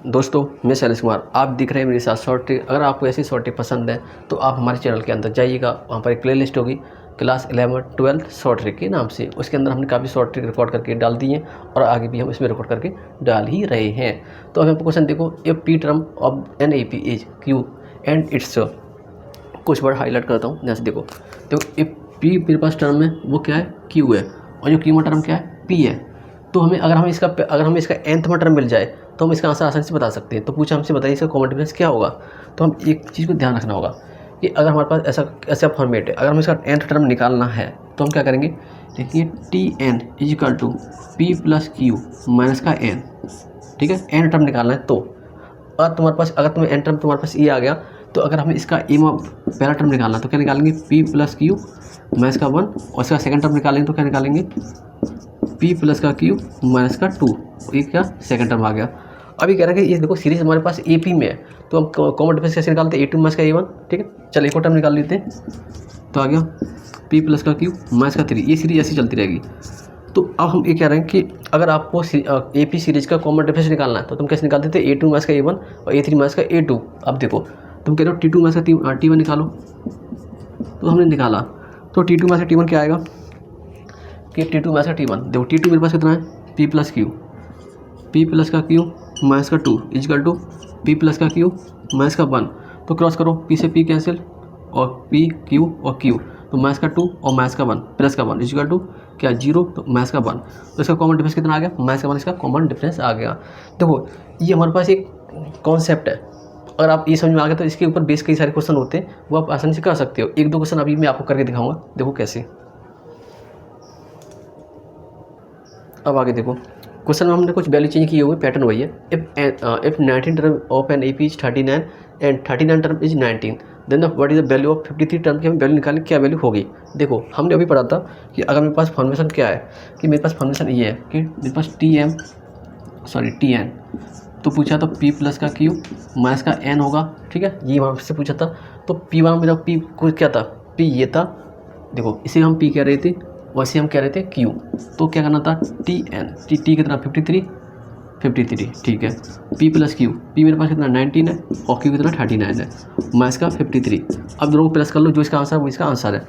दोस्तों मैं शैलेश कुमार, आप दिख रहे हैं मेरे साथ शॉर्ट ट्रिक। अगर आपको ऐसी शॉर्ट ट्रिक पसंद है तो आप हमारे चैनल के अंदर जाइएगा, वहाँ पर एक प्लेलिस्ट होगी क्लास 11-12 शॉर्ट ट्रिक के नाम से। उसके अंदर हमने काफ़ी शॉर्ट ट्रिक रिकॉर्ड करके डाल दी हैं और आगे भी हम इसमें रिकॉर्ड करके डाल ही रहे हैं। तो अब आपको क्वेश्चन देखो, A P term of n A P is q and it's कुछ वर्ड हाईलाइट करता हूँ। जैसे देखो ए पी मेरे पास टर्म है वो क्या है, क्यू है, और जो क्यू में टर्म क्या है, पी है। तो हमें अगर हमें इसका nth में टर्म मिल जाए तो हम इसका आंसर आसानी से बता सकते हैं। तो पूछा हमसे बताइए इसका कॉमन डिफरेंस क्या होगा। तो हम एक चीज़ को ध्यान रखना होगा कि अगर हमारे पास ऐसा फॉर्मेट है, अगर हमें इसका nth टर्म निकालना है तो हम क्या करेंगे, देखिए t n is equal to p plus q minus का एन। ठीक है, n टर्म निकालना है। तो और तुम्हारे पास अगर तुम्हें n टर्म तुम्हारे पास ये आ गया, तो अगर हमें इसका पहला टर्म निकालना है तो क्या निकालेंगे, p प्लस क्यू माइनस का 1, और इसका सेकंड टर्म निकालेंगे तो क्या निकालेंगे, p प्लस का क्यू माइनस का 2। ये क्या सेकंड टर्म आ गया। अभी कह रहे हैं कि ये देखो सीरीज हमारे पास ए पी में है, तो हम कॉमन डिफरेंस कैसे निकालते हैं, ए टू माइनस का A1। ठीक है, चल एक और टर्म निकाल लेते हैं। तो आ गया p प्लस का क्यू माइनस का 3। ये सीरीज ऐसी चलती रहेगी। तो अब हम ये कह रहे हैं कि अगर आपको ए पी सीरीज का कॉमन डिफरेंस निकालना है तो तुम कैसे निकालते थे, A2 माइनस का A1 और A3 माइनस का A2। अब देखो तुम कह रहे हो T2 माइनस का T1 निकालो, तो हमने निकाला। तो T2 माइनस का T1 क्या आएगा कि T2 माइनस का T1, देखो T2 मेरे पास कितना है, P plus Q, P plus का क्यू माइनस का 2 इजकल टू P प्लस का क्यू माइनस का 1। तो क्रॉस करो, P से P कैंसिल और P Q और Q, तो माइनस का 2 और माइनस का 1 प्लस का 1 इजकल टू क्या 0, तो माइनस का 1। तो इसका कॉमन डिफरेंस कितना आ गया, माइनस का 1 इसका कॉमन डिफरेंस आ गया। देखो ये हमारे पास एक कॉन्सेप्ट है, अगर आप ये समझ में आ गया तो इसके ऊपर बेस कई सारे क्वेश्चन होते हैं, वो आप आसानी से कर सकते हो। एक दो क्वेश्चन अभी मैं आपको करके दिखाऊंगा, देखो कैसे। अब आगे देखो, क्वेश्चन में हमने कुछ वैल्यू चेंज किए हुए, पैटर्न वही है। If 19 term of N AP is 39 and 39 term is 19, then what is the value of 53 term की हमें वैल्यू निकालने, क्या वैल्यू होगी। देखो हमने अभी पढ़ा था कि अगर मेरे पास फॉर्मेशन क्या है, कि मेरे पास फॉर्मेशन ये है कि मेरे पास TN, तो पूछा था P प्लस का Q माइनस का N होगा। ठीक है, ये वहाँ से पूछा था। तो P1 मेरा P को क्या था, P ये था, देखो इसे हम P कह रहे थे, वैसे हम कह रहे थे Q। तो क्या करना था, T कितना 53। ठीक है, P प्लस Q, P मेरे पास कितना 19 है और Q कितना 39 है, माइनस का 53। अब दोनों को प्लस कर लो, जो इसका आंसर है वो इसका आंसर है।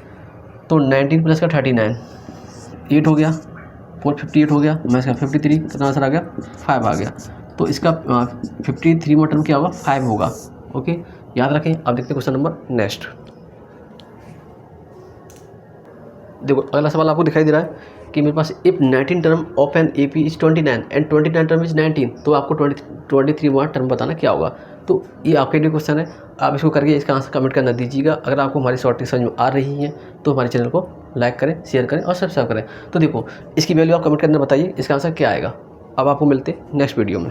तो 19 प्लस का 39 8 हो गया, 458 हो गया, माइनस का 53 कितना आंसर आ गया, 5 आ गया। तो इसका 53 में टर्म क्या होगा, 5 होगा। ओके, याद रखें। अब देखते हैं क्वेश्चन नंबर नेक्स्ट। देखो अगला सवाल आपको दिखाई दे रहा है कि मेरे पास if 19 term of N AP is 29 and 29 term is 19, तो आपको 23 वाला टर्म बताना क्या होगा। तो ये आपके लिए क्वेश्चन है, आप इसको करके इसका आंसर कमेंट करना दीजिएगा। अगर आपको हमारी शॉर्ट ट्रिक समझ में आ रही है तो हमारे चैनल को लाइक करें, शेयर करें और सब्सक्राइब करें। तो देखो इसकी वैल्यू आप कमेंट के अंदर बताइए, इसका आंसर क्या आएगा। अब आपको मिलते हैं नेक्स्ट वीडियो में।